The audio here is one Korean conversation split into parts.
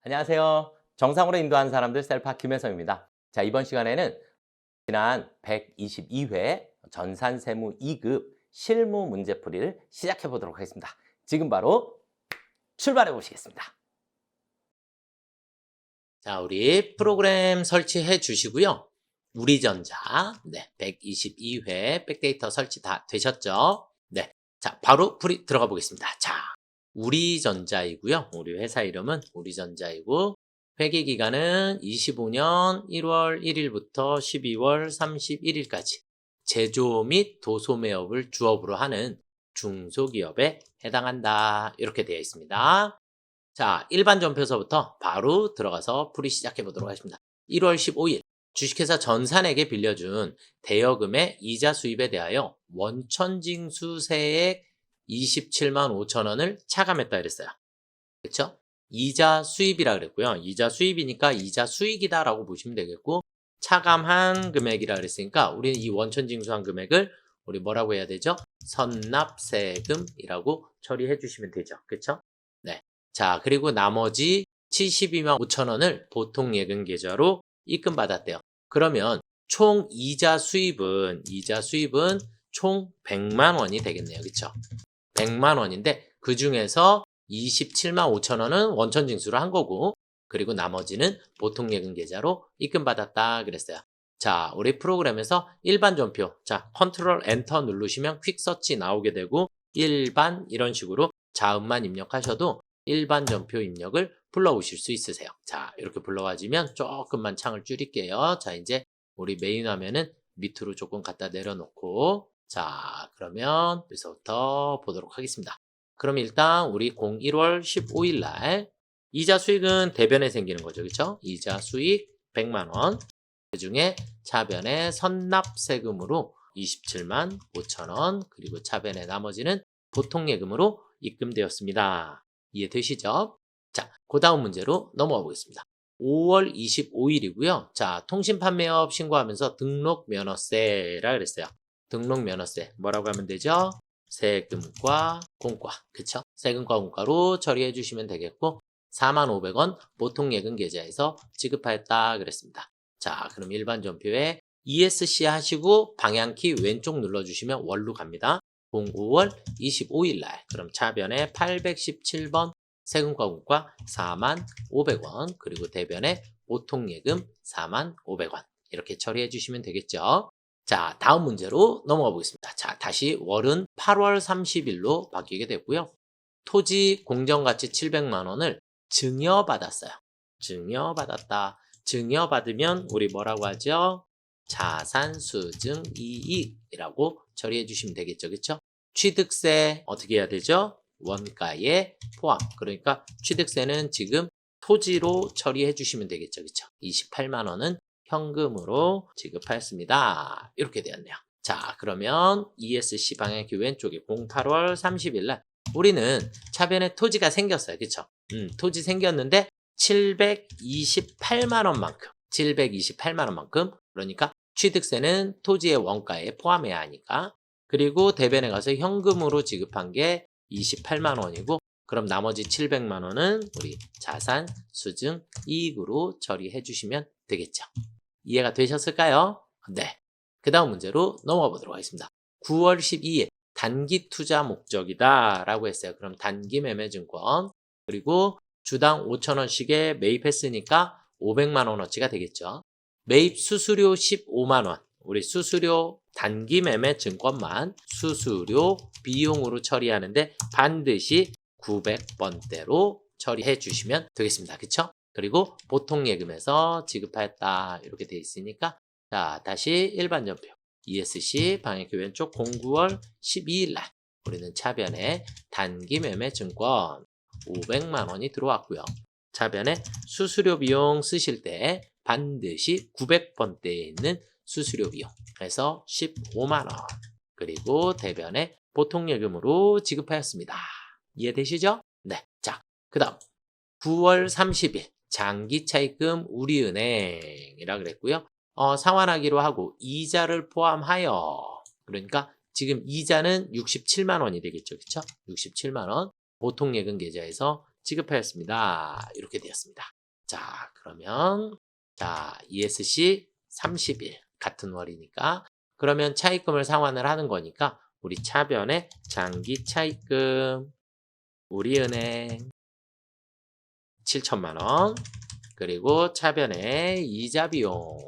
안녕하세요. 정상으로 인도하는 사람들 셀파 김혜성입니다. 자, 이번 시간에는 지난 122회 전산세무 2급 실무 문제풀이를 시작해 보도록 하겠습니다. 지금 바로 출발해 보시겠습니다. 자, 우리 프로그램 설치해 주시고요. 우리전자, 122회 백데이터 설치 다 되셨죠? 네. 자, 바로 풀이 들어가 보겠습니다. 자, 우리전자이고요. 우리 회사 이름은 우리전자이고, 회계기간은 25년 1월 1일부터 12월 31일까지 제조 및 도소매업을 주업으로 하는 중소기업에 해당한다. 이렇게 되어 있습니다. 자, 일반 전표서부터 바로 들어가서 풀이 시작해 보도록 하겠습니다. 1월 15일 주식회사 전산에게 빌려준 대여금의 이자 수입에 대하여 원천징수 세액 27만 5천 원을 차감했다 이랬어요. 그렇죠? 이자 수입이라 그랬고요. 이자 수입이니까 이자 수익이다라고 보시면 되겠고, 차감한 금액이라 그랬으니까 우리는 이 원천징수한 금액을 우리 뭐라고 해야 되죠? 선납세금이라고 처리해 주시면 되죠. 그렇죠? 네. 자, 그리고 나머지 72만 5천 원을 보통 예금 계좌로 입금받았대요. 그러면 총 이자 수입은 총 100만 원이 되겠네요. 그렇죠? 100만 원인데 그 중에서 27만 5천 원은 원천징수를 한 거고, 그리고 나머지는 보통 예금 계좌로 입금받았다 그랬어요. 자, 우리 프로그램에서 일반 전표, 자, 컨트롤 엔터 누르시면 퀵 서치 나오게 되고, 일반 이런 식으로 자음만 입력하셔도 일반 전표 입력을 불러오실 수 있으세요. 자, 이렇게 불러와지면 조금만 창을 줄일게요. 자, 이제 우리 메인 화면은 밑으로 조금 갖다 내려놓고, 자, 그러면 여기서부터 보도록 하겠습니다. 그럼 일단 우리 01월 15일 날 이자 수익은 대변에 생기는 거죠. 그렇죠? 이자 수익 100만 원. 그중에 차변의 선납세금으로 27만 5천 원, 그리고 차변의 나머지는 보통예금으로 입금되었습니다. 이해되시죠? 자, 그 다음 문제로 넘어가 보겠습니다. 5월 25일이고요. 자, 통신판매업 신고하면서 등록면허세라 그랬어요. 등록면허세 뭐라고 하면 되죠? 세금과 공과, 그쵸? 세금과 공과로 처리해 주시면 되겠고, 45,000원 보통예금 계좌에서 지급하였다 그랬습니다. 자, 그럼 일반 전표에 ESC 하시고 방향키 왼쪽 눌러주시면 월로 갑니다. 05월 25일 날, 그럼 차변에 817번 세금과 공과 41,500원, 그리고 대변에 보통예금 41,500원 이렇게 처리해 주시면 되겠죠. 자, 다음 문제로 넘어가 보겠습니다. 자, 다시 월은 8월 30일로 바뀌게 됐고요. 토지 공정가치 700만 원을 증여받았어요. 증여받았다. 증여받으면 우리 뭐라고 하죠? 자산수증 이익이라고 처리해 주시면 되겠죠. 그렇죠? 취득세 어떻게 해야 되죠? 원가에 포함. 그러니까 취득세는 지금 토지로 처리해 주시면 되겠죠. 그렇죠? 28만 원은 현금으로 지급하였습니다. 이렇게 되었네요. 자, 그러면 ESC 방향키 왼쪽에 08월 30일 날 우리는 차변에 토지가 생겼어요. 그쵸? 토지 생겼는데 728만 원만큼 그러니까 취득세는 토지의 원가에 포함해야 하니까, 그리고 대변에 가서 현금으로 지급한 게 28만 원이고, 그럼 나머지 700만 원은 우리 자산 수증 이익으로 처리해 주시면 되겠죠. 이해가 되셨을까요? 네. 그 다음 문제로 넘어가 보도록 하겠습니다. 9월 12일 단기 투자 목적이다 라고 했어요. 그럼 단기 매매증권, 그리고 주당 5,000원씩에 매입했으니까 500만 원어치가 되겠죠. 매입 수수료 15만 원. 우리 수수료 단기 매매 증권만 수수료 비용으로 처리하는데 반드시 900번대로 처리해 주시면 되겠습니다. 그쵸? 그리고 보통 예금에서 지급하였다 이렇게 되어 있으니까, 자, 다시 일반 전표 ESC 방향키 왼쪽 09월 12일 날 우리는 차변에 단기 매매 증권 500만 원이 들어왔고요. 차변에 수수료 비용 쓰실 때 반드시 900번대에 있는 수수료 비용 해서 15만 원, 그리고 대변에 보통 예금으로 지급하였습니다. 이해되시죠? 네. 자, 그 다음 9월 30일 장기 차입금 우리은행이라 그랬고요. 상환하기로 하고 이자를 포함하여, 그러니까 지금 이자는 67만 원이 되겠죠. 그렇죠? 67만 원 보통 예금 계좌에서 지급하였습니다. 이렇게 되었습니다. 자, 그러면 자, ESC 30일 같은 월이니까 그러면 차입금을 상환을 하는 거니까 우리 차변에 장기 차입금 우리은행 7천만 원 그리고 차변에 이자 비용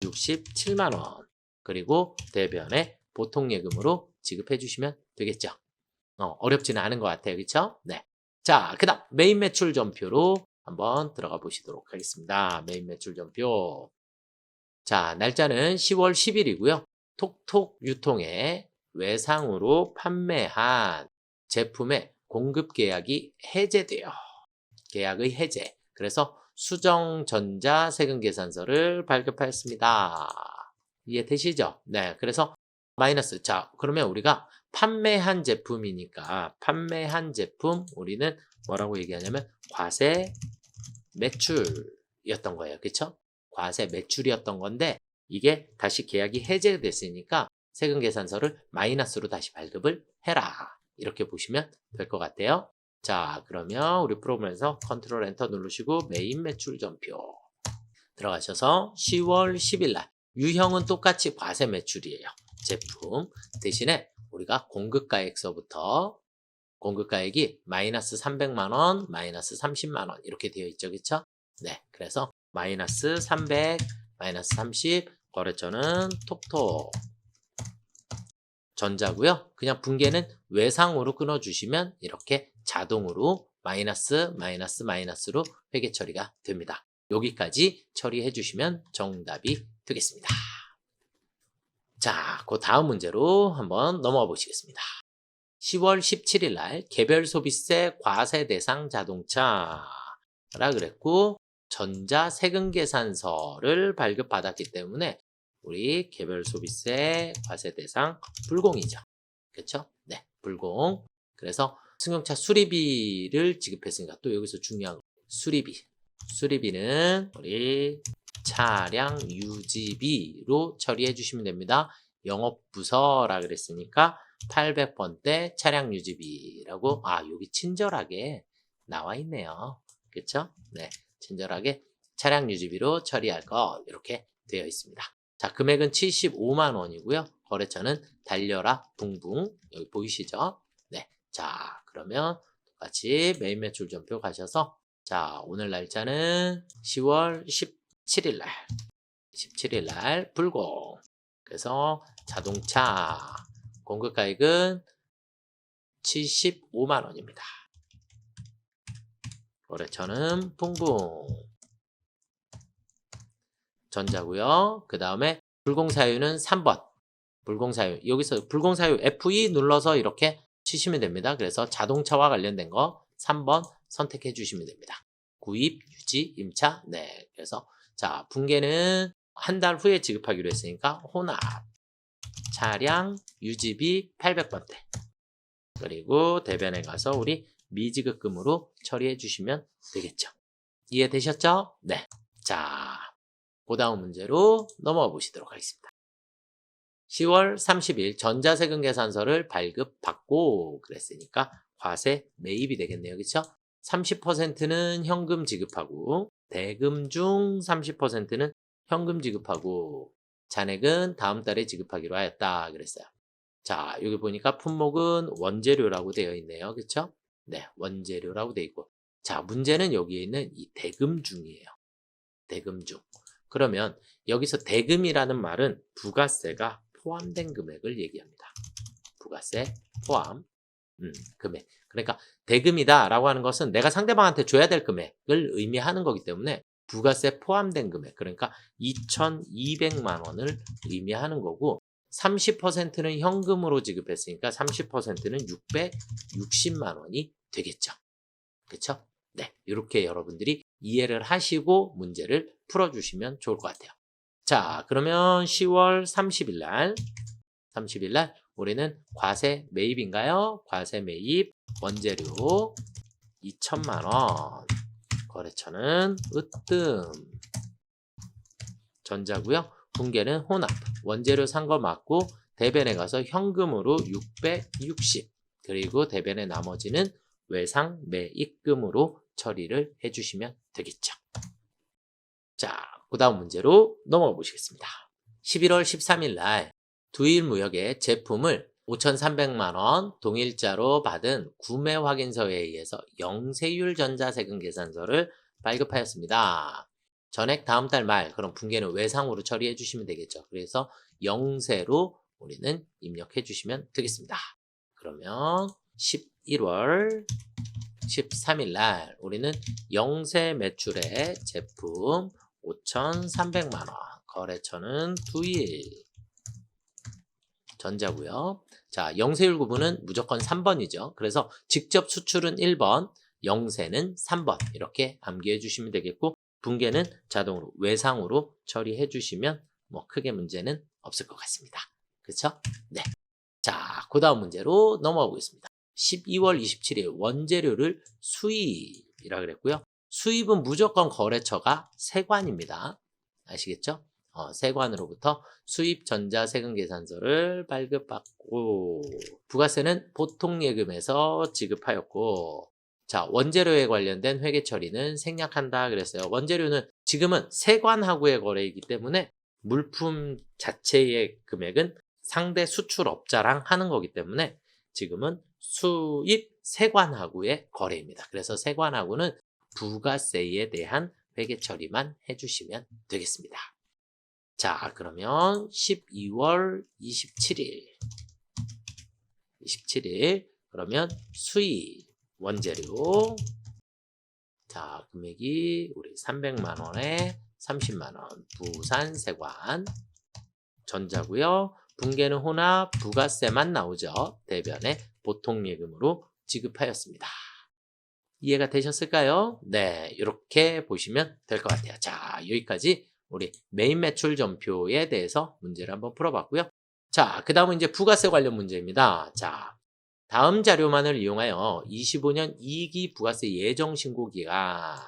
67만 원 그리고 대변에 보통예금으로 지급해 주시면 되겠죠. 어렵지는 않은 것 같아요. 그렇죠? 네. 자, 그다음 메인 매출 전표로 한번 들어가 보시도록 하겠습니다. 메인 매출 전표. 자, 날짜는 10월 10일이고요. 톡톡 유통에 외상으로 판매한 제품의 공급 계약이 해제돼요. 계약의 해제. 그래서 수정전자 세금계산서를 발급하였습니다. 이해되시죠? 네. 그래서 마이너스. 자, 그러면 우리가 판매한 제품이니까 판매한 제품 우리는 뭐라고 얘기하냐면 과세 매출이었던 거예요. 그쵸? 과세 매출이었던 건데 이게 다시 계약이 해제됐으니까 세금계산서를 마이너스로 다시 발급을 해라. 이렇게 보시면 될 것 같아요. 자, 그러면 우리 프로그램에서 컨트롤 엔터 누르시고 메인 매출 전표 들어가셔서 10월 10일 날 유형은 똑같이 과세 매출이에요. 제품 대신에 우리가 공급가액서부터 공급가액이 마이너스 300만 원, 마이너스 30만 원 이렇게 되어 있죠. 그렇죠? 네. 그래서 마이너스 300, 마이너스 30 거래처는 톡톡 전자고요. 그냥 분계는 외상으로 끊어주시면 이렇게 자동으로 마이너스, 마이너스, 마이너스로 회계 처리가 됩니다. 여기까지 처리해 주시면 정답이 되겠습니다. 자, 그 다음 문제로 한번 넘어가 보시겠습니다. 10월 17일 날 개별 소비세 과세 대상 자동차라 그랬고 전자 세금 계산서를 발급받았기 때문에 우리 개별 소비세 과세 대상 불공이죠. 그렇죠? 네, 불공. 그래서 승용차 수리비를 지급했으니까 또 여기서 중요한 거 수리비. 수리비는 우리 차량 유지비로 처리해 주시면 됩니다. 영업부서라 그랬으니까 800번대 차량 유지비라고 여기 친절하게 나와 있네요. 그렇죠? 네, 친절하게 차량 유지비로 처리할 것 이렇게 되어 있습니다. 자, 금액은 75만 원이고요. 거래처는 달려라 붕붕 여기 보이시죠? 네, 자 그러면 똑같이 메인 매출 전표 가셔서 자 오늘 날짜는 10월 17일 날 17일 날 불공 그래서 자동차 공급가액은 75만 원입니다. 거래처는 붕붕 전자고요. 그 다음에 불공사유는 3번. 불공사유. 여기서 불공사유 F2 눌러서 이렇게 치시면 됩니다. 그래서 자동차와 관련된 거 3번 선택해 주시면 됩니다. 구입, 유지, 임차. 네. 그래서 자, 분계는 한 달 후에 지급하기로 했으니까 혼합. 차량 유지비 800번대. 그리고 대변에 가서 우리 미지급금으로 처리해 주시면 되겠죠. 이해되셨죠? 네. 자, 그 다음 문제로 넘어가 보시도록 하겠습니다. 10월 30일 전자세금 계산서를 발급받고 그랬으니까 과세 매입이 되겠네요. 그렇죠? 30%는 현금 지급하고 대금 중 30%는 현금 지급하고 잔액은 다음 달에 지급하기로 하였다 그랬어요. 자, 여기 보니까 품목은 원재료라고 되어 있네요. 그렇죠? 네, 원재료라고 되어 있고 자, 문제는 여기에 있는 이 대금 중이에요. 대금 중. 그러면 여기서 대금이라는 말은 부가세가 포함된 금액을 얘기합니다. 부가세 포함 금액. 그러니까 대금이다 라고 하는 것은 내가 상대방한테 줘야 될 금액을 의미하는 거기 때문에 부가세 포함된 금액 그러니까 2,200만 원을 의미하는 거고 30%는 현금으로 지급했으니까 30%는 660만 원이 되겠죠. 그렇죠? 네, 이렇게 여러분들이 이해를 하시고 문제를 풀어주시면 좋을 것 같아요. 자, 그러면 10월 30일 날 우리는 과세 매입인가요? 과세 매입 원재료 2천만 원 거래처는 으뜸 전자고요. 분계는 혼합 원재료 산 거 맞고 대변에 가서 현금으로 660 그리고 대변의 나머지는 외상 매입금으로 처리를 해주시면 되겠죠. 자, 그 다음 문제로 넘어가 보시겠습니다. 11월 13일 날 두일 무역의 제품을 5,300만 원 동일자로 받은 구매 확인서에 의해서 영세율 전자세금 계산서를 발급하였습니다. 전액 다음 달 말, 그럼 분계는 외상으로 처리해 주시면 되겠죠. 그래서 영세로 우리는 입력해 주시면 되겠습니다. 그러면 11월 13일 날 우리는 영세 매출의 제품 5,300만 원, 거래처는 두일, 전자고요. 자, 영세율 구분은 무조건 3번이죠. 그래서 직접 수출은 1번, 영세는 3번 이렇게 암기해 주시면 되겠고, 분계는 자동으로 외상으로 처리해 주시면 뭐 크게 문제는 없을 것 같습니다. 그렇죠? 네. 자, 그 다음 문제로 넘어가 보겠습니다. 12월 27일 원재료를 수입이라 그랬고요. 수입은 무조건 거래처가 세관입니다. 아시겠죠? 세관으로부터 수입 전자세금 계산서를 발급받고, 부가세는 보통 예금에서 지급하였고, 자, 원재료에 관련된 회계 처리는 생략한다 그랬어요. 원재료는 지금은 세관하고의 거래이기 때문에 물품 자체의 금액은 상대 수출업자랑 하는 거기 때문에 지금은 수입 세관하고의 거래입니다. 그래서 세관하고는 부가세에 대한 회계 처리만 해주시면 되겠습니다. 자, 그러면 12월 27일 그러면 수입 원재료, 자, 금액이 우리 300만 원에 30만 원, 부산 세관 전자고요. 분계는 혼합 부가세만 나오죠. 대변에 보통 예금으로 지급하였습니다. 이해가 되셨을까요? 네, 이렇게 보시면 될 것 같아요. 자, 여기까지 우리 메인 매출 전표에 대해서 문제를 한번 풀어봤고요. 자, 그 다음은 이제 부가세 관련 문제입니다. 자, 다음 자료만을 이용하여 25년 2기 부가세 예정 신고기간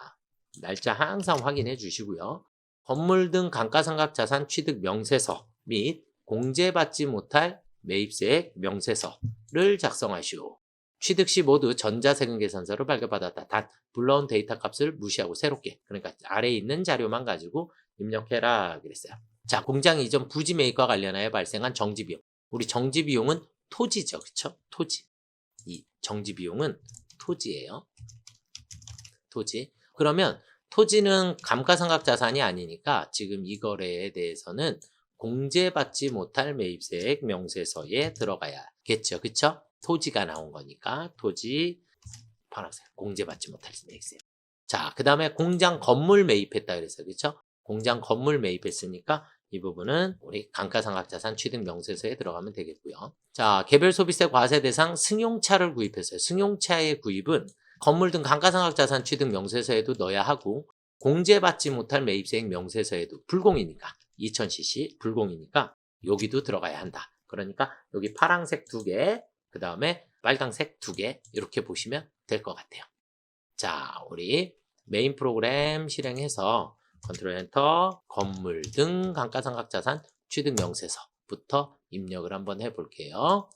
날짜 항상 확인해 주시고요. 건물 등 감가상각 자산 취득 명세서 및 공제받지 못할 매입세액 명세서를 작성하시오. 취득 시 모두 전자세금 계산서를 발급받았다. 단 불러온 데이터 값을 무시하고 새롭게, 그러니까 아래에 있는 자료만 가지고 입력해라 그랬어요. 자, 공장 이전 부지 매입과 관련하여 발생한 정지비용. 우리 정지비용은 토지죠. 그쵸? 토지. 이 정지비용은 토지예요. 토지. 그러면 토지는 감가상각 자산이 아니니까 지금 이 거래에 대해서는 공제받지 못할 매입세액 명세서에 들어가야겠죠. 그쵸? 토지가 나온 거니까 토지 파란색 공제받지 못할 매입세액. 자, 그 다음에 공장 건물 매입했다 그랬어요. 그쵸? 공장 건물 매입했으니까 이 부분은 우리 감가상각자산 취득 명세서에 들어가면 되겠고요. 자, 개별 소비세 과세 대상 승용차를 구입했어요. 승용차의 구입은 건물 등 감가상각자산 취득 명세서에도 넣어야 하고, 공제받지 못할 매입세액 명세서에도 불공이니까 2000cc 불공이니까 여기도 들어가야 한다. 그러니까 여기 파란색 2개, 그 다음에 빨강색 2개 이렇게 보시면 될 것 같아요. 자, 우리 메인 프로그램 실행해서 컨트롤 엔터 건물 등 감가상각자산 취득 명세서부터 입력을 한번 해볼게요.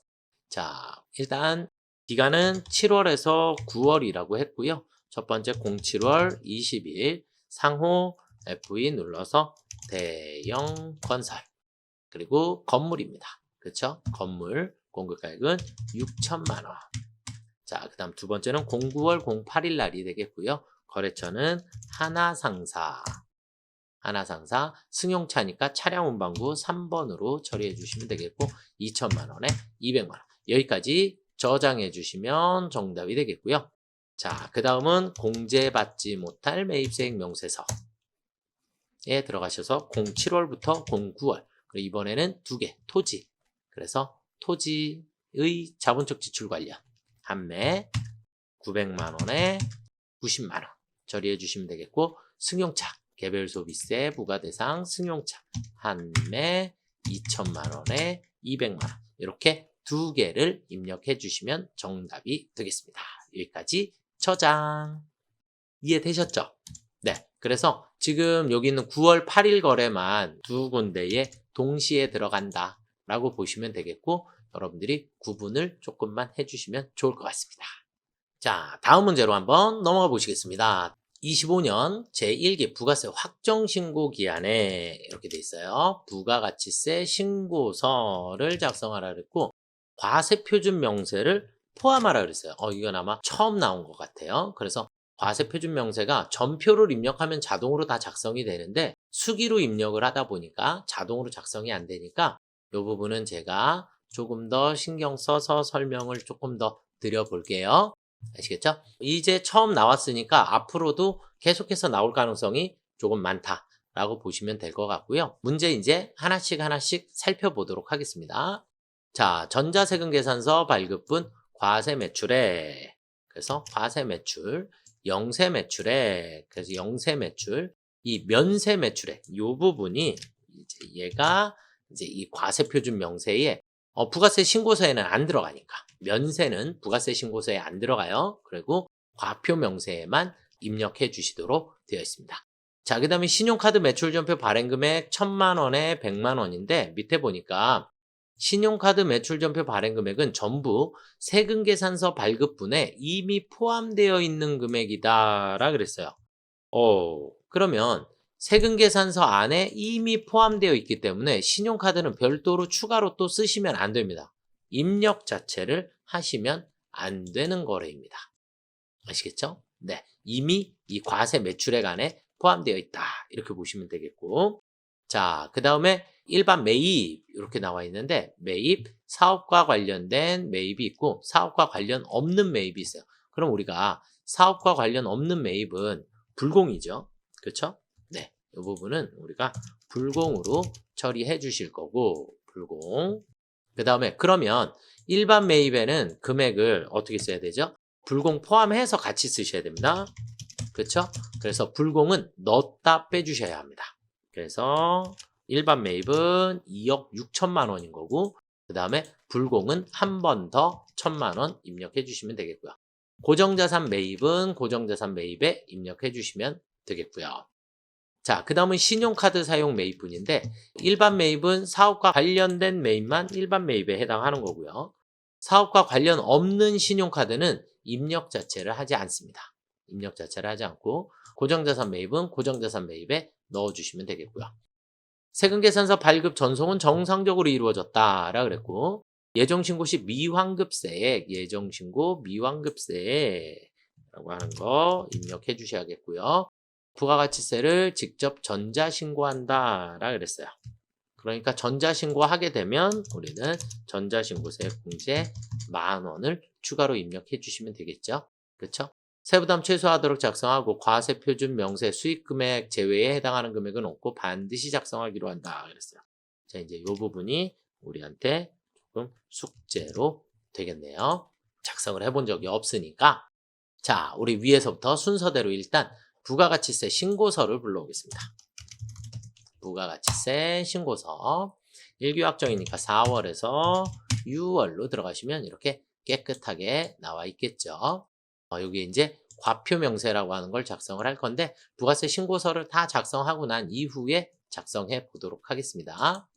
자, 일단 기간은 7월에서 9월이라고 했고요. 첫 번째 07월 20일 상호 F2 눌러서 대형 건설, 그리고 건물입니다. 그렇죠? 건물 공급가액은 6천만 원. 자, 그 다음 두 번째는 09월 08일 날이 되겠고요. 거래처는 하나상사 승용차니까 차량 운반구 3번으로 처리해 주시면 되겠고, 2천만 원에 200만 원. 여기까지 저장해 주시면 정답이 되겠고요. 자, 그 다음은 공제받지 못할 매입세액 명세서에 들어가셔서 07월부터 09월, 그리고 이번에는 2개 토지, 그래서 토지의 자본적 지출 관련 한매 900만 원에 90만 원 처리해 주시면 되겠고, 승용차 개별 소비세 부과대상 승용차 한매 2천만 원에 200만 원 이렇게 2개를 입력해 주시면 정답이 되겠습니다. 여기까지 저장. 이해되셨죠? 네. 그래서 지금 여기 있는 9월 8일 거래만 두 군데에 동시에 들어간다 라고 보시면 되겠고, 여러분들이 구분을 조금만 해주시면 좋을 것 같습니다. 자, 다음 문제로 한번 넘어가 보시겠습니다. 25년 제1기 부가세 확정신고 기한에 이렇게 돼 있어요. 부가가치세 신고서를 작성하라 그랬고 과세표준 명세를 포함하라 그랬어요. 이건 아마 처음 나온 것 같아요. 그래서 과세표준 명세가 전표를 입력하면 자동으로 다 작성이 되는데 수기로 입력을 하다 보니까 자동으로 작성이 안 되니까 이 부분은 제가 조금 더 신경 써서 설명을 조금 더 드려볼게요. 아시겠죠? 이제 처음 나왔으니까 앞으로도 계속해서 나올 가능성이 조금 많다라고 보시면 될 것 같고요. 문제 이제 하나씩 살펴보도록 하겠습니다. 자, 전자세금 계산서 발급분 과세 매출액. 그래서 과세 매출, 영세 매출액. 그래서 영세 매출, 이 면세 매출액. 이 부분이 이제 얘가 이제 이 과세 표준 명세에 부가세 신고서에는 안 들어가니까 면세는 부가세 신고서에 안 들어가요. 그리고 과표 명세에만 입력해 주시도록 되어 있습니다. 자, 그 다음에 신용카드 매출전표 발행금액 1,000만 원에 100만 원인데 밑에 보니까 신용카드 매출전표 발행금액은 전부 세금계산서 발급분에 이미 포함되어 있는 금액이다라 그랬어요. 그러면 세금계산서 안에 이미 포함되어 있기 때문에 신용카드는 별도로 추가로 또 쓰시면 안 됩니다. 입력 자체를 하시면 안 되는 거래입니다. 아시겠죠? 네, 이미 이 과세 매출액 안에 포함되어 있다. 이렇게 보시면 되겠고, 자, 그 다음에 일반 매입 이렇게 나와 있는데 매입, 사업과 관련된 매입이 있고 사업과 관련 없는 매입이 있어요. 그럼 우리가 사업과 관련 없는 매입은 불공이죠. 그렇죠? 네, 이 부분은 우리가 불공으로 처리해 주실 거고, 불공. 그 다음에 그러면 일반 매입에는 금액을 어떻게 써야 되죠? 불공 포함해서 같이 쓰셔야 됩니다. 그렇죠? 그래서 불공은 넣었다 빼주셔야 합니다. 그래서 일반 매입은 2억 6천만 원인 거고, 그 다음에 불공은 한 번 더 1,000만 원 입력해 주시면 되겠고요. 고정자산 매입은 고정자산 매입에 입력해 주시면 되겠고요. 자, 그 다음은 신용카드 사용 매입분인데 일반 매입은 사업과 관련된 매입만 일반 매입에 해당하는 거고요. 사업과 관련 없는 신용카드는 입력 자체를 하지 않습니다. 입력 자체를 하지 않고 고정자산 매입은 고정자산 매입에 넣어주시면 되겠고요. 세금계산서 발급 전송은 정상적으로 이루어졌다라 그랬고 예정신고 시 미환급세액, 예정신고 미환급세액이라고 하는 거 입력해 주셔야겠고요. 부가가치세를 직접 전자신고한다라 그랬어요. 그러니까 전자신고하게 되면 우리는 전자신고세 공제 10,000원을 추가로 입력해 주시면 되겠죠. 그렇죠? 세부담 최소화하도록 작성하고 과세표준 명세 수익금액 제외에 해당하는 금액은 없고 반드시 작성하기로 한다 그랬어요. 자, 이제 이 부분이 우리한테 조금 숙제로 되겠네요. 작성을 해본 적이 없으니까. 자, 우리 위에서부터 순서대로 일단 부가가치세 신고서를 불러오겠습니다. 부가가치세 신고서 1기 확정이니까 4월에서 6월로 들어가시면 이렇게 깨끗하게 나와 있겠죠. 여기 이제 과표 명세라고 하는 걸 작성을 할 건데 부가세 신고서를 다 작성하고 난 이후에 작성해 보도록 하겠습니다.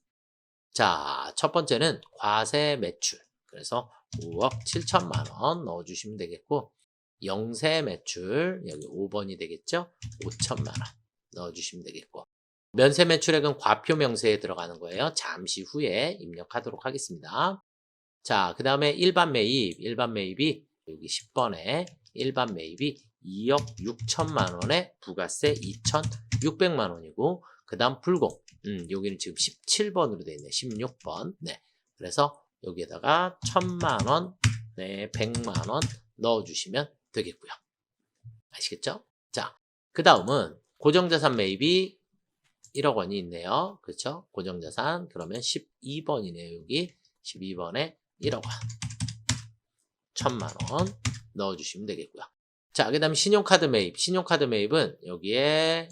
자, 첫 번째는 과세 매출. 그래서 5억 7천만 원 넣어주시면 되겠고 영세 매출 여기 5번이 되겠죠? 5천만 원 넣어주시면 되겠고 면세 매출액은 과표 명세에 들어가는 거예요. 잠시 후에 입력하도록 하겠습니다. 자, 그 다음에 일반 매입이 여기 10번에 일반 매입이 2억 6천만 원에 부가세 2,600만 원이고 그 다음 불공 여기는 지금 17번으로 되어 있네. 16번. 네. 그래서 여기에다가 1,000만 원, 네, 100만 원 넣어주시면 되겠고요. 아시겠죠? 자, 그 다음은 고정자산 매입이 1억 원이 있네요. 그렇죠? 고정자산 그러면 12번이네요. 여기 12번에 1억 원 1,000만 원 넣어주시면 되겠고요. 자, 그 다음에 신용카드 매입은 여기에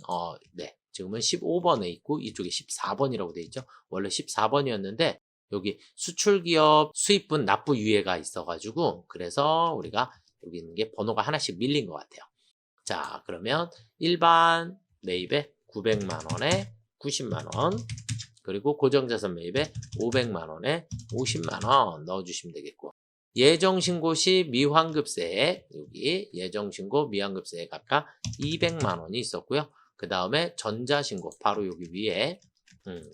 네, 지금은 15번에 있고 이쪽에 14번이라고 되어 있죠. 원래 14번이었는데 여기 수출기업 수입분 납부 유예가 있어가지고 그래서 우리가 여기 있는 게 번호가 하나씩 밀린 것 같아요. 자, 그러면 일반 매입에 900만 원에 90만 원 그리고 고정자산 매입에 500만 원에 50만 원 넣어주시면 되겠고 예정신고 시 미환급세액, 여기 예정신고 미환급세액 아까 200만 원이 있었고요. 그 다음에 전자신고, 바로 여기 위에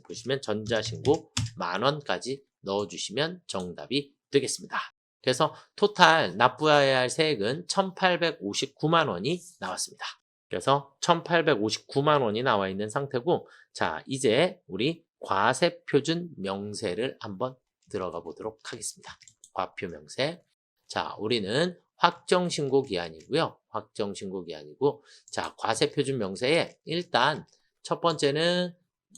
보시면 전자신고 10,000원까지 넣어주시면 정답이 되겠습니다. 그래서 토탈 납부해야 할 세액은 1,859만 원이 나왔습니다. 그래서 1,859만 원이 나와 있는 상태고, 자, 이제 우리 과세표준 명세를 한번 들어가 보도록 하겠습니다. 과표명세. 자, 우리는 확정신고기한이고요. 확정신고기한이고, 자, 과세표준 명세에 일단 첫 번째는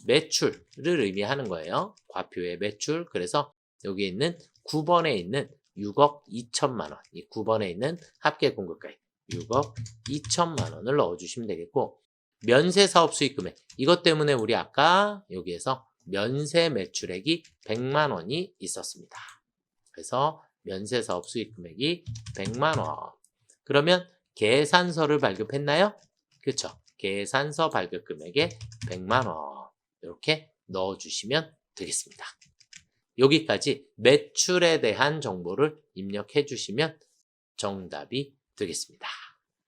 매출을 의미하는 거예요. 과표의 매출. 그래서 여기 있는 9번에 있는 6억 2천만 원. 이 9번에 있는 합계공급가액 6억 2천만 원을 넣어주시면 되겠고, 면세사업 수익금액. 이것 때문에 우리 아까 여기에서 면세 매출액이 100만 원이 있었습니다. 그래서 면세사업 수익금액이 100만 원. 그러면 계산서를 발급했나요? 그렇죠. 계산서 발급 금액에 100만 원. 이렇게 넣어주시면 되겠습니다. 여기까지 매출에 대한 정보를 입력해 주시면 정답이 되겠습니다.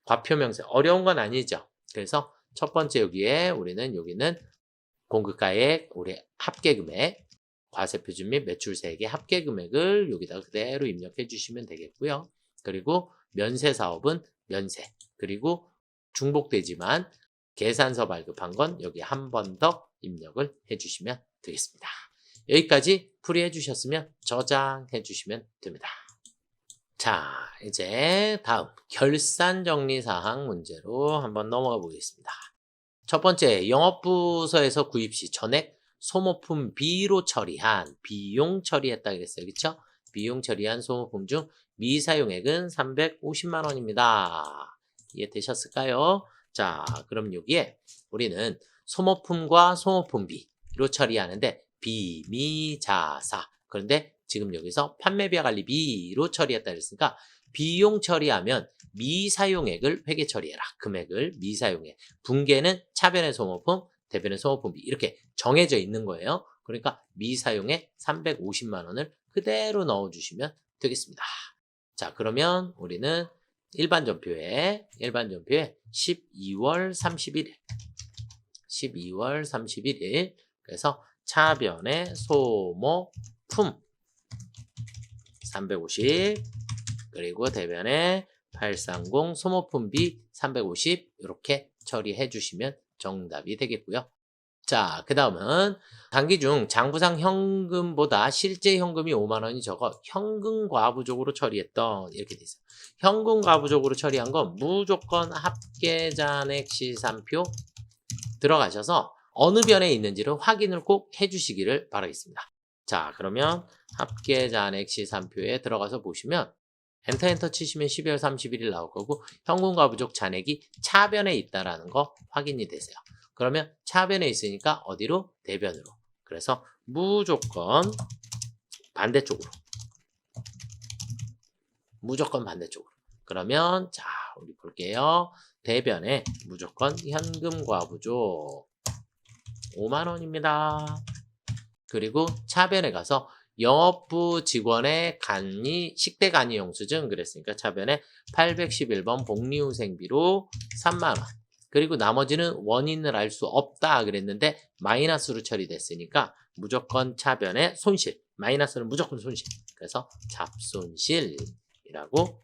과표명세 어려운 건 아니죠. 그래서 첫 번째 여기는 공급가액, 우리 합계금액, 과세표준 및 매출세액의 합계금액을 여기다 그대로 입력해 주시면 되겠고요. 그리고 면세사업은 면세, 그리고 중복되지만 계산서 발급한 건 여기 한 번 더 입력을 해주시면 되겠습니다. 여기까지 풀이해 주셨으면 저장해 주시면 됩니다. 자, 이제 다음 결산정리사항 문제로 한번 넘어가 보겠습니다. 첫 번째, 영업부서에서 구입 시 전액 소모품 B로 처리한, 비용 처리했다 그랬어요. 그렇죠? 비용 처리한 소모품 중 미사용액은 350만 원입니다. 이해되셨을까요? 자, 그럼 여기에 우리는 소모품과 소모품 B로 처리하는데 비미자사. 그런데 지금 여기서 판매비와 관리비로 처리했다 그랬으니까 비용 처리하면 미사용액을 회계 처리해라. 금액을 미사용액. 분계는 차변의 소모품, 대변의 소모품 B 이렇게 정해져 있는 거예요. 그러니까 미사용액 350만 원을 그대로 넣어주시면 되겠습니다. 자, 그러면 우리는 일반 전표에 12월 31일 그래서 차변의 소모품 350 그리고 대변의 830 소모품 B 350 이렇게 처리해 주시면 정답이 되겠고요. 자, 그 다음은 단기 중 장부상 현금보다 실제 현금이 5만 원이 적어 현금 과부족으로 처리했던 이렇게 돼 있어요. 현금 과부족으로 처리한 건 무조건 합계잔액 시산표 들어가셔서 어느 변에 있는지를 확인을 꼭 해주시기를 바라겠습니다. 자, 그러면 합계잔액 시산표에 들어가서 보시면 엔터 치시면 12월 31일 나올 거고 현금 과부족 잔액이 차변에 있다라는 거 확인이 되세요. 그러면 차변에 있으니까 어디로? 대변으로. 그래서 무조건 반대쪽으로. 그러면 자, 우리 볼게요. 대변에 무조건 현금 과부족 5만 원입니다. 그리고 차변에 가서 영업부 직원의 식대 간이 영수증 그랬으니까 차변에 811번 복리후생비로 3만 원. 그리고 나머지는 원인을 알 수 없다 그랬는데 마이너스로 처리됐으니까 무조건 차변에 손실. 마이너스는 무조건 손실. 그래서 잡손실이라고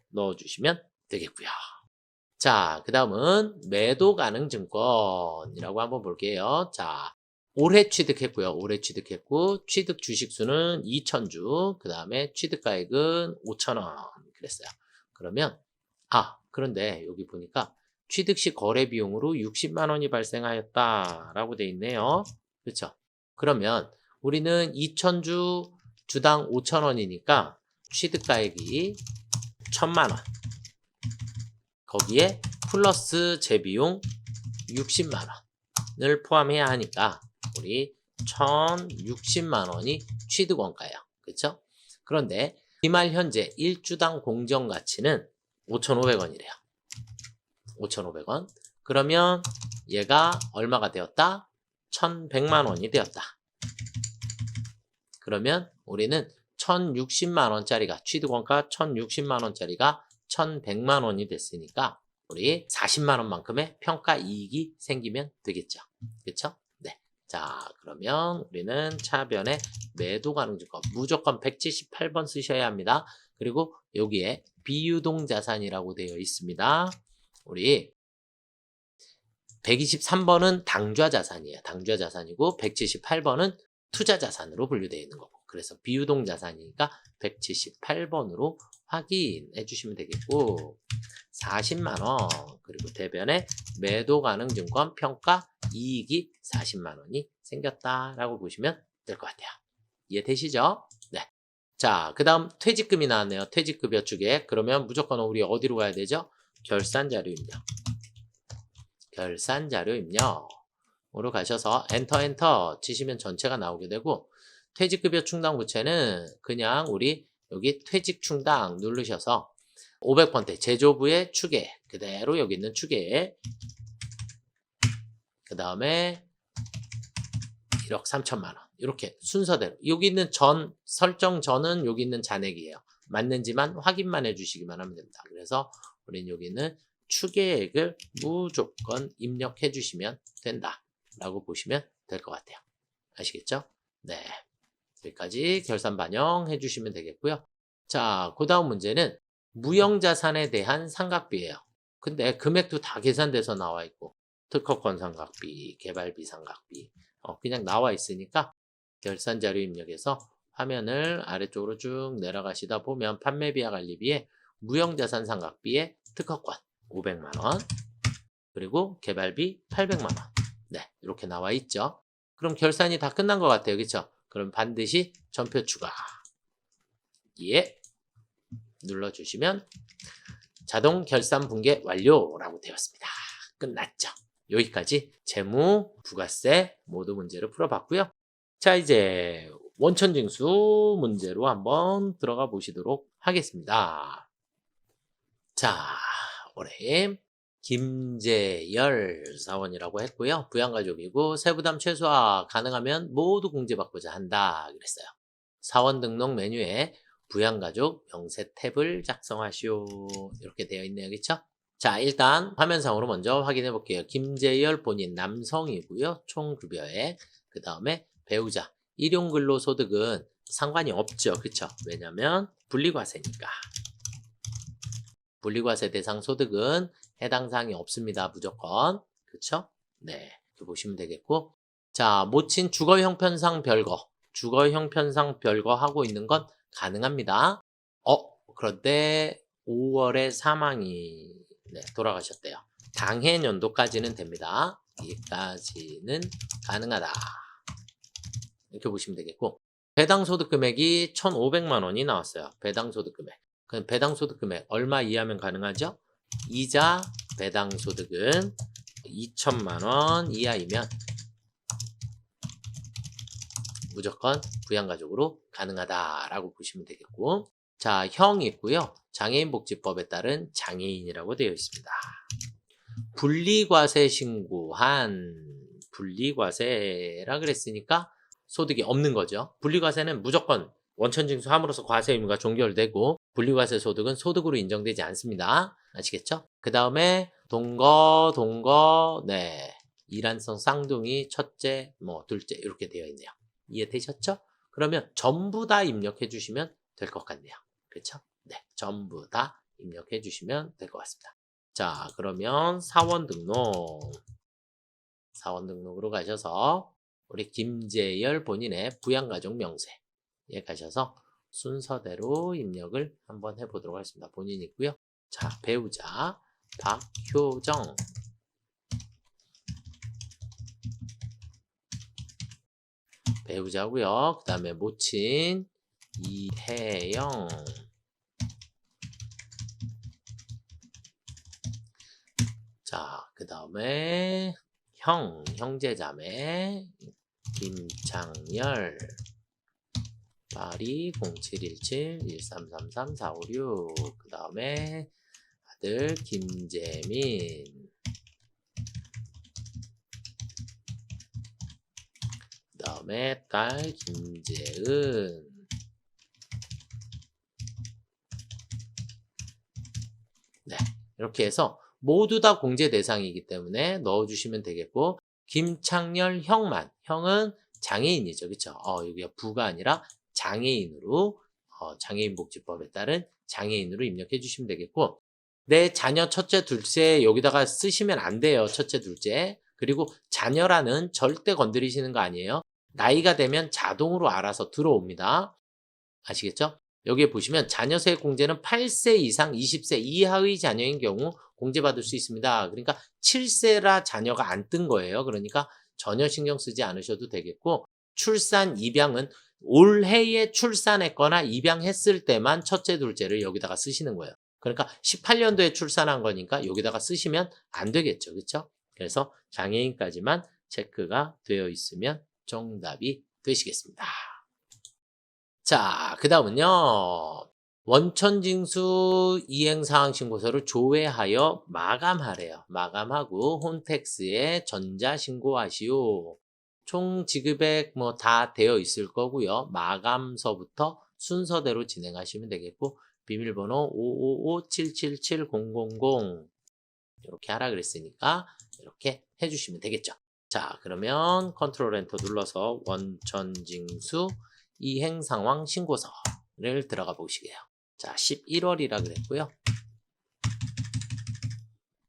넣어주시면 되겠고요. 자, 그 다음은 매도 가능 증권이라고 한번 볼게요. 자, 올해 취득했고요. 취득 주식수는 2,000주. 그 다음에 취득가액은 5,000원 그랬어요. 그러면 그런데 여기 보니까 취득 시 거래 비용으로 60만 원이 발생하였다라고 돼 있네요. 그렇죠? 그러면 우리는 2,000주 주당 5,000원이니까 취득가액이 1,000만 원. 거기에 플러스 재비용 60만 원을 포함해야 하니까 우리 1,060만 원이 취득원가예요. 그렇죠? 그런데 기말 현재 1주당 공정가치는 5,500원이래요. 5,500원. 그러면 얘가 얼마가 되었다? 1,100만 원이 되었다. 그러면 우리는 1060만 원짜리가 취득원가 1060만 원짜리가 1100만 원이 됐으니까 우리 40만 원만큼의 평가 이익이 생기면 되겠죠. 그렇죠? 네. 자, 그러면 우리는 차변에 매도 가능 증권 무조건 178번 쓰셔야 합니다. 그리고 여기에 비유동 자산이라고 되어 있습니다. 우리 123번은 당좌 자산이에요. 당좌 자산이고 178번은 투자 자산으로 분류되어 있는 거고. 그래서 비유동 자산이니까 178번으로 확인해 주시면 되겠고 40만 원 그리고 대변에 매도 가능 증권 평가 이익이 40만 원이 생겼다라고 보시면 될 것 같아요. 이해되시죠? 네. 자, 그 다음 퇴직금이 나왔네요. 퇴직급여 추계. 그러면 무조건 우리 어디로 가야 되죠? 결산자료 입력. 결산자료 입력으로 가셔서 엔터 치시면 전체가 나오게 되고 퇴직급여 충당 부채는 그냥 우리 여기 퇴직 충당 누르셔서 500번대 제조부의 추계 그대로 여기 있는 추계 그 다음에 1억 3천만 원 이렇게 순서대로 여기 있는 설정 전은 여기 있는 잔액이에요. 맞는지만 확인만 해주시기만 하면 됩니다. 그래서 우리는 여기는 추계액을 무조건 입력해 주시면 된다 라고 보시면 될 것 같아요. 아시겠죠? 네. 여기까지 결산 반영해 주시면 되겠고요. 자, 그 다음 문제는 무형자산에 대한 상각비예요. 근데 금액도 다 계산돼서 나와 있고 특허권 상각비, 개발비 상각비 그냥 나와 있으니까 결산자료 입력해서 화면을 아래쪽으로 쭉 내려가시다 보면 판매비와 관리비에 무형자산 상각비에 특허권 500만원 그리고 개발비 800만원 네 이렇게 나와 있죠. 그럼 결산이 다 끝난 것 같아요. 그렇죠? 그럼 반드시 전표 추가 예 눌러주시면 자동 결산 붕괴 완료라고 되었습니다. 끝났죠. 여기까지 재무, 부가세 모두 문제를 풀어봤고요. 자 이제 원천징수 문제로 한번 들어가 보시도록 하겠습니다. 자 올해 김재열 사원이라고 했고요. 부양가족이고 세부담 최소화 가능하면 모두 공제받고자 한다 그랬어요. 사원 등록 메뉴에 부양가족 명세 탭을 작성하시오 이렇게 되어 있네요. 그렇죠? 자 일단 화면상으로 먼저 확인해 볼게요. 김재열 본인 남성이고요. 총급여액 그 다음에 배우자 일용근로소득은 상관이 없죠. 그렇죠? 왜냐면 분리과세니까 분리과세 대상 소득은 해당 사항이 없습니다. 무조건. 그렇죠? 네. 이렇게 보시면 되겠고 자, 모친 주거 형편상 별거. 주거 형편상 별거 하고 있는 건 가능합니다. 그런데 5월에 사망이 돌아가셨대요. 당해 연도까지는 됩니다. 여기까지는 가능하다. 이렇게 보시면 되겠고 배당소득 금액이 1,500만 원이 나왔어요. 배당소득 금액. 그럼 배당소득 금액 얼마 이하면 가능하죠? 이자 배당소득은 2천만 원 이하이면 무조건 부양가족으로 가능하다라고 보시면 되겠고 자, 형이 있고요. 장애인복지법에 따른 장애인이라고 되어 있습니다. 분리과세 신고한 분리과세라 그랬으니까 소득이 없는 거죠. 분리과세는 무조건 원천징수함으로써 과세 의무가 종결되고 분리과세 소득은 소득으로 인정되지 않습니다. 아시겠죠? 그 다음에 동거 네 일환성 쌍둥이 첫째 둘째 이렇게 되어 있네요. 이해되셨죠? 그러면 전부 다 입력해 주시면 될 것 같네요. 그렇죠? 네, 전부 다 입력해 주시면 될 것 같습니다. 자, 그러면 사원 등록으로 가셔서 우리 김재열 본인의 부양가족 명세에 가셔서 순서대로 입력을 한번 해보도록 하겠습니다. 본인이고요. 자, 배우자 박효정 배우자고요. 그 다음에 모친 이혜영 자, 그 다음에 형제자매 김창열 파리 0717-1333-456 그 다음에 아들 김재민 그 다음에 딸 김재은 이렇게 해서 모두 다 공제 대상이기 때문에 넣어주시면 되겠고, 김창렬 형만, 형은 장애인이죠. 그쵸? 여기가 부가 아니라 장애인으로, 장애인복지법에 따른 장애인으로 입력해 주시면 되겠고, 내 자녀 첫째, 둘째 여기다가 쓰시면 안 돼요. 첫째, 둘째. 그리고 자녀라는 절대 건드리시는 거 아니에요. 나이가 되면 자동으로 알아서 들어옵니다. 아시겠죠? 여기에 보시면 자녀세 공제는 8세 이상 20세 이하의 자녀인 경우 공제받을 수 있습니다. 그러니까 7세라 자녀가 안 뜬 거예요. 그러니까 전혀 신경 쓰지 않으셔도 되겠고, 출산, 입양은 올해에 출산했거나 입양했을 때만 첫째, 둘째를 여기다가 쓰시는 거예요. 그러니까 18년도에 출산한 거니까 여기다가 쓰시면 안 되겠죠. 그렇죠? 그래서 장애인까지만 체크가 되어 있으면 정답이 되시겠습니다. 자, 그 다음은요. 원천징수 이행사항 신고서를 조회하여 마감하래요. 마감하고 홈택스에 전자신고하시오. 총 지급액 뭐 다 되어 있을 거고요. 마감서부터 순서대로 진행하시면 되겠고, 비밀번호 555-777-000 이렇게 하라 그랬으니까 이렇게 해주시면 되겠죠. 자, 그러면 컨트롤 엔터 눌러서 원천징수 이행상황 신고서를 들어가 보시게요. 자, 11월이라 그랬고요.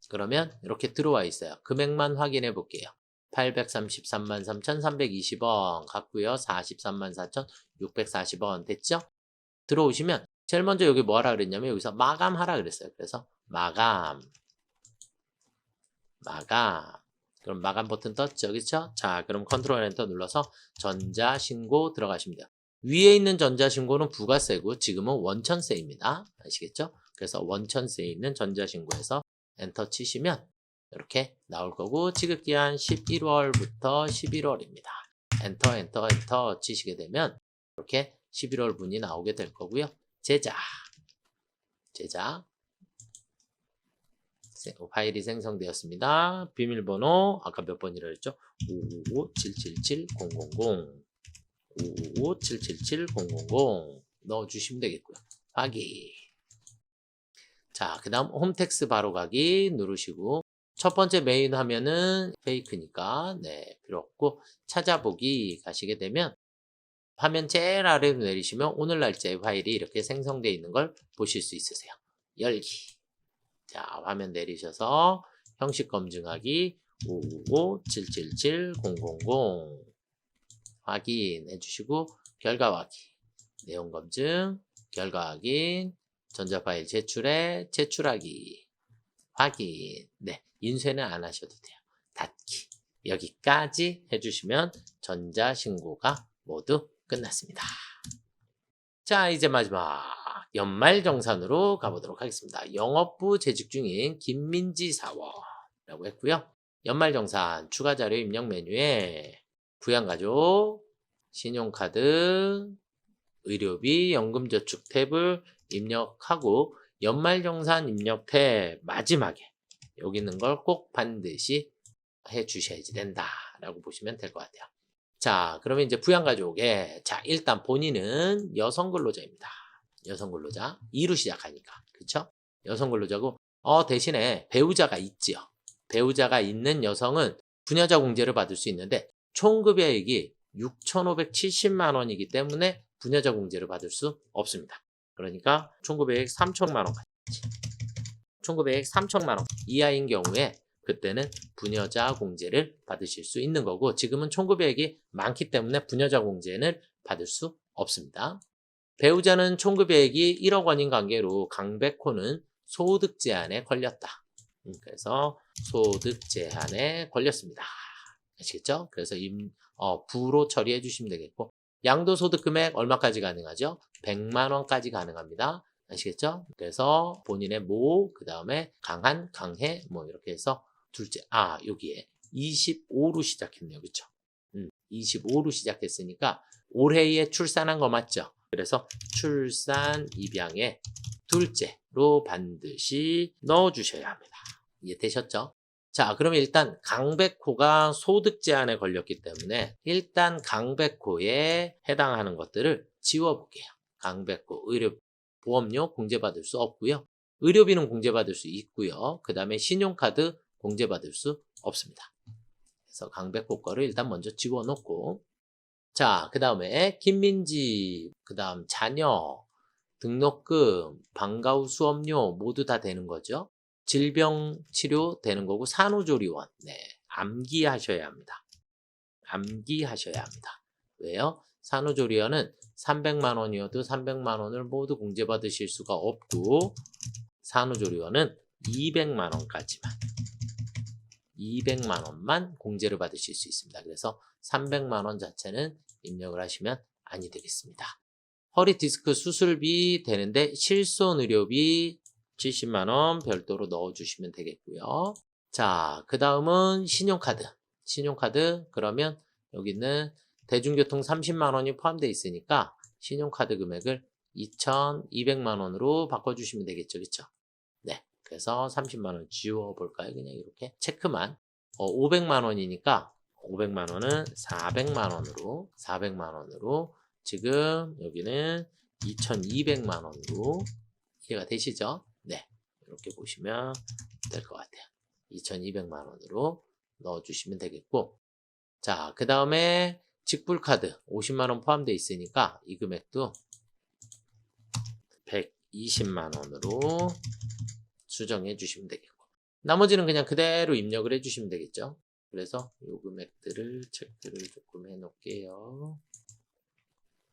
그러면 이렇게 들어와 있어요. 금액만 확인해 볼게요. 833만 3,320원 같고요. 43만 4,640원 됐죠? 들어오시면 제일 먼저 여기 뭐 하라 그랬냐면 여기서 마감하라 그랬어요. 그래서 마감. 그럼 마감 버튼 떴죠. 그쵸? 자, 그럼 컨트롤 엔터 눌러서 전자신고 들어가시면 돼요. 위에 있는 전자신고는 부가세고 지금은 원천세입니다. 아시겠죠? 그래서 원천세에 있는 전자신고에서 엔터 치시면 이렇게 나올 거고, 지급기한 11월부터 11월입니다. 엔터 치시게 되면 이렇게 11월 분이 나오게 될 거고요. 제작 파일이 생성되었습니다. 비밀번호 아까 몇 번이라 했죠? 555-777-000 555-777-000 넣어주시면 되겠고요. 확인. 자, 그 다음 홈택스 바로 가기 누르시고, 첫 번째 메인 화면은 페이크니까 필요 없고, 찾아보기 가시게 되면 화면 제일 아래로 내리시면 오늘 날짜의 파일이 이렇게 생성되어 있는 걸 보실 수 있으세요. 열기. 자, 화면 내리셔서 형식 검증하기 555-777-000 확인해 주시고, 결과 확인, 내용 검증, 결과 확인, 전자파일 제출하기, 확인. 인쇄는 안 하셔도 돼요. 닫기. 여기까지 해주시면 전자신고가 모두 끝났습니다. 자, 이제 마지막 연말정산으로 가보도록 하겠습니다. 영업부 재직 중인 김민지 사원이라고 했고요. 연말정산 추가자료 입력 메뉴에 부양가족, 신용카드, 의료비, 연금저축 탭을 입력하고, 연말정산 입력 탭 마지막에 여기 있는 걸 꼭 반드시 해 주셔야지 된다라고 보시면 될 것 같아요. 자, 그러면 이제 부양가족에, 자, 일단 본인은 여성 근로자입니다. 여성 근로자. 2로 시작하니까. 그쵸? 여성 근로자고, 대신에 배우자가 있지요. 배우자가 있는 여성은 부녀자 공제를 받을 수 있는데, 총급여액이 6,570만 원이기 때문에 부녀자 공제를 받을 수 없습니다. 그러니까 총급여액 3천만 원까지. 총급여액 3천만 원 이하인 경우에 그때는 부녀자 공제를 받으실 수 있는 거고, 지금은 총급여액이 많기 때문에 부녀자 공제는 받을 수 없습니다. 배우자는 총급여액이 1억 원인 관계로 강백호는 소득 제한에 걸렸다. 그래서 소득 제한에 걸렸습니다. 아시겠죠? 그래서 부로 처리해 주시면 되겠고, 양도소득 금액 얼마까지 가능하죠? 100만 원까지 가능합니다. 아시겠죠? 그래서 본인의 모, 그 다음에 강한, 강해, 뭐 이렇게 해서 둘째, 여기에 25로 시작했네요. 그쵸? 25로 시작했으니까 올해에 출산한 거 맞죠? 그래서 출산, 입양에 둘째로 반드시 넣어주셔야 합니다. 이해되셨죠? 자, 그러면 일단 강백호가 소득 제한에 걸렸기 때문에 일단 강백호에 해당하는 것들을 지워볼게요. 강백호 의료 보험료 공제받을 수 없고요. 의료비는 공제받을 수 있고요. 그 다음에 신용카드 공제받을 수 없습니다. 그래서 강백호 거를 일단 먼저 집어넣고, 자, 그 다음에 김민지, 그 다음 자녀, 등록금, 방과 후 수업료 모두 다 되는 거죠. 질병 치료 되는 거고, 산후조리원, 네, 암기하셔야 합니다. 암기하셔야 합니다. 왜요? 산후조리원은 300만 원이어도 300만 원을 모두 공제받으실 수가 없고, 산후조리원은 200만 원까지만, 200만 원만 공제를 받으실 수 있습니다. 그래서 300만 원 자체는 입력을 하시면 아니 되겠습니다. 허리 디스크 수술비 되는데 실손의료비 70만 원 별도로 넣어주시면 되겠고요. 자, 그 다음은 신용카드. 신용카드 그러면 여기는 대중교통 30만 원이 포함되어 있으니까 신용카드 금액을 2,200만 원으로 바꿔주시면 되겠죠. 그렇죠? 네. 그래서 30만 원 지워볼까요? 그냥 이렇게 체크만. 500만 원이니까 500만 원은 400만 원으로, 400만 원으로 지금 여기는 2,200만 원으로 이해가 되시죠? 네. 이렇게 보시면 될 것 같아요. 2,200만 원으로 넣어주시면 되겠고, 자, 그 다음에 직불카드 50만 원 포함되어 있으니까 이 금액도 120만 원으로 수정해 주시면 되겠고, 나머지는 그냥 그대로 입력을 해 주시면 되겠죠. 그래서 이 금액들을 체크를 조금 해 놓을게요.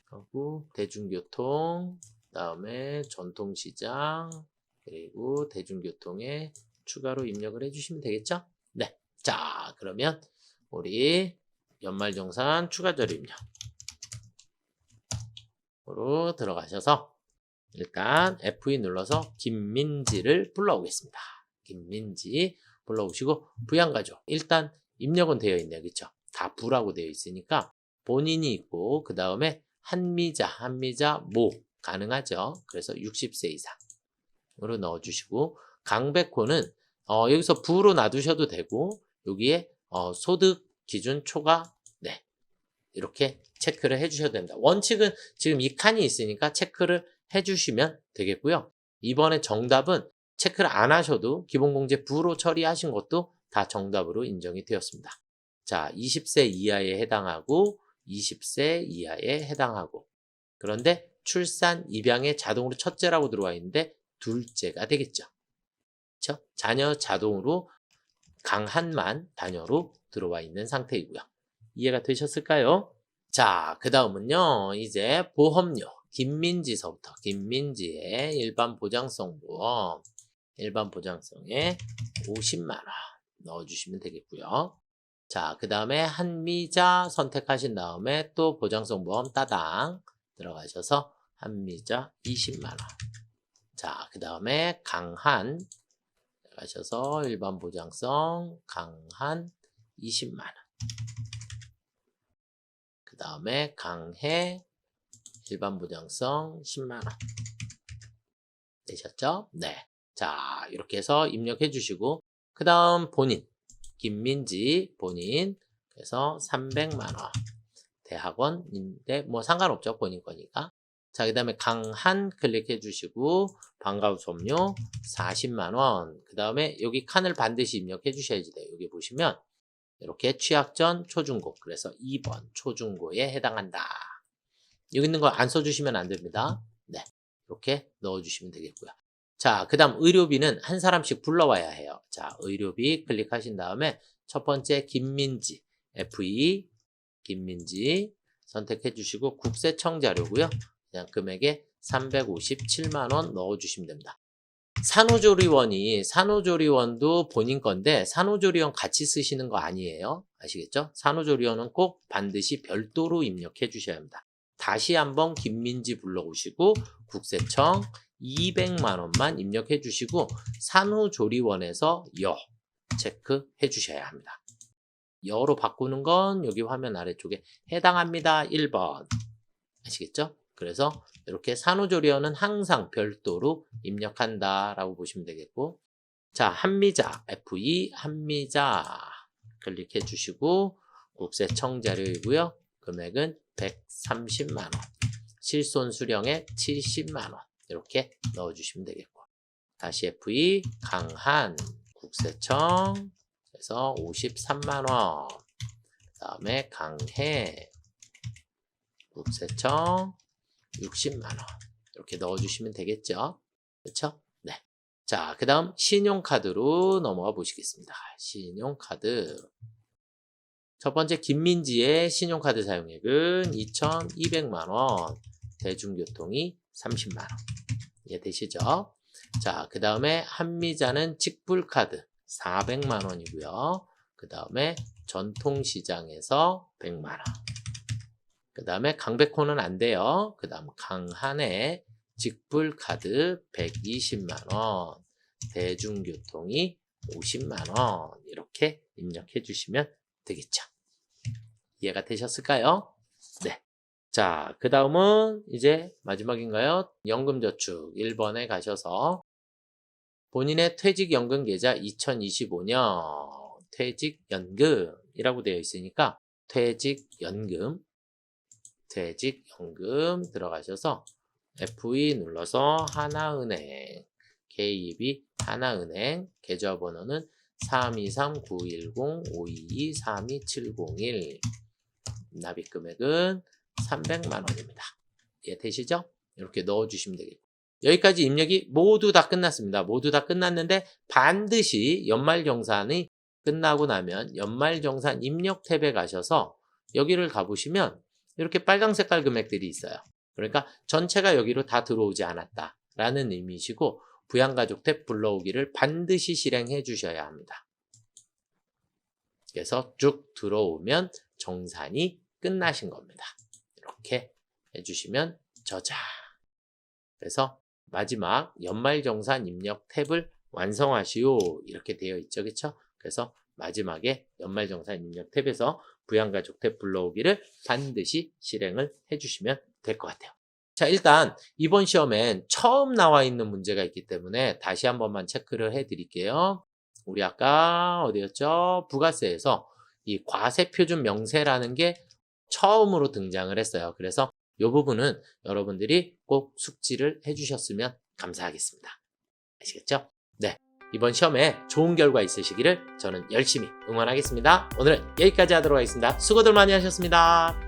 하고 대중교통, 다음에 전통시장, 그리고 대중교통에 추가로 입력을 해 주시면 되겠죠. 네. 자, 그러면 우리 연말정산 추가절 입력으로 들어가셔서 일단 F2 눌러서 김민지를 불러오겠습니다. 김민지 불러오시고 부양가족 일단 입력은 되어 있네요. 그렇죠? 다 부라고 되어 있으니까 본인이 있고 그 다음에 한미자 모 가능하죠. 그래서 60세 이상으로 넣어주시고, 강백호는 여기서 부로 놔두셔도 되고 여기에 소득 기준 초과, 네, 이렇게 체크를 해주셔도 됩니다. 원칙은 지금 이 칸이 있으니까 체크를 해주시면 되겠고요. 이번에 정답은 체크를 안 하셔도 기본공제 부로 처리하신 것도 다 정답으로 인정이 되었습니다. 자, 20세 이하에 해당하고 20세 이하에 해당하고, 그런데 출산, 입양에 자동으로 첫째라고 들어와 있는데 둘째가 되겠죠. 그렇죠? 자녀 자동으로 강한만 단어로 들어와 있는 상태이고요. 이해가 되셨을까요? 자, 그 다음은요, 이제 보험료. 김민지서부터, 김민지의 일반 보장성 보험, 일반 보장성에 50만 원 넣어주시면 되겠고요. 자, 그 다음에 한미자 선택하신 다음에 또 보장성 보험 따당 들어가셔서 한미자 20만 원. 자, 그 다음에 강한 들어가셔서 일반 보장성 강한 20만 원. 그 다음에 강해 일반 보장성 10만 원. 되셨죠? 네. 자, 이렇게 해서 입력해 주시고, 그 다음 본인, 김민지 본인, 그래서 300만 원. 대학원인데 뭐 상관없죠, 본인 거니까. 자, 그 다음에 강한 클릭해 주시고 방과 후 수업료 40만 원. 그 다음에 여기 칸을 반드시 입력해 주셔야지 돼요. 여기 보시면 이렇게 취약 전 초중고, 그래서 2번 초중고에 해당한다. 여기 있는 거 안 써주시면 안 됩니다. 네, 이렇게 넣어주시면 되겠고요. 자, 그 다음 의료비는 한 사람씩 불러와야 해요. 자, 의료비 클릭하신 다음에 첫 번째 김민지 F2 김민지 선택해 주시고 국세청 자료고요. 그냥 금액에 357만 원 넣어주시면 됩니다. 산후조리원도 본인 건데 산후조리원 같이 쓰시는 거 아니에요. 아시겠죠? 산후조리원은 꼭 반드시 별도로 입력해 주셔야 합니다. 다시 한번 김민지 불러오시고 국세청 200만 원만 입력해 주시고 산후조리원에서 여 체크해 주셔야 합니다. 여로 바꾸는 건 여기 화면 아래쪽에 해당합니다. 1번. 아시겠죠? 그래서 이렇게 산후조리원은 항상 별도로 입력한다 라고 보시면 되겠고, 자, 한미자 F2 한미자 클릭해 주시고 국세청 자료이고요. 금액은 130만 원, 실손 수령액 70만 원 이렇게 넣어주시면 되겠고, 다시 FE 강한 국세청 그래서 53만원 그 다음에 강해 국세청 60만원 이렇게 넣어주시면 되겠죠. 그렇죠? 네. 자, 그 다음 신용카드로 넘어가 보시겠습니다. 신용카드 첫 번째 김민지의 신용카드 사용액은 2,200만원 대중교통이 30만원 이해되시죠? 자, 그 다음에 한미자는 직불카드 400만원이고요. 그 다음에 전통시장에서 100만원. 그 다음에 강백호는 안 돼요. 그 다음 강한의 직불카드 120만원, 대중교통이 50만원 이렇게 입력해 주시면 되겠죠. 이해가 되셨을까요? 네. 자, 그 다음은 이제 마지막인가요? 연금저축 1번에 가셔서 본인의 퇴직연금계좌 2025년 퇴직연금이라고 되어 있으니까 퇴직연금 들어가셔서 FE 눌러서 하나은행 KEB 하나은행 계좌번호는 323-910-522-32701 납입금액은 300만원입니다. 이해되시죠? 이렇게 넣어주시면 되겠고 여기까지 입력이 모두 다 끝났습니다. 모두 다 끝났는데 반드시 연말정산이 끝나고 나면 연말정산 입력 탭에 가셔서 여기를 가보시면 이렇게 빨강 색깔 금액들이 있어요. 그러니까 전체가 여기로 다 들어오지 않았다라는 의미이시고 부양가족 탭 불러오기를 반드시 실행해 주셔야 합니다. 그래서 쭉 들어오면 정산이 끝나신 겁니다. 이렇게 해주시면 저장. 그래서 마지막 연말정산 입력 탭을 완성하시오 이렇게 되어 있죠. 그렇죠? 그래서 마지막에 연말정산 입력 탭에서 부양가족 탭 불러오기를 반드시 실행을 해주시면 될 것 같아요. 자, 일단 이번 시험엔 처음 나와 있는 문제가 있기 때문에 다시 한 번만 체크를 해드릴게요. 우리 아까 어디였죠? 부가세에서 이 과세표준 명세라는 게 처음으로 등장을 했어요. 그래서 이 부분은 여러분들이 꼭 숙지를 해주셨으면 감사하겠습니다. 아시겠죠? 네. 이번 시험에 좋은 결과 있으시기를 저는 열심히 응원하겠습니다. 오늘은 여기까지 하도록 하겠습니다. 수고들 많이 하셨습니다.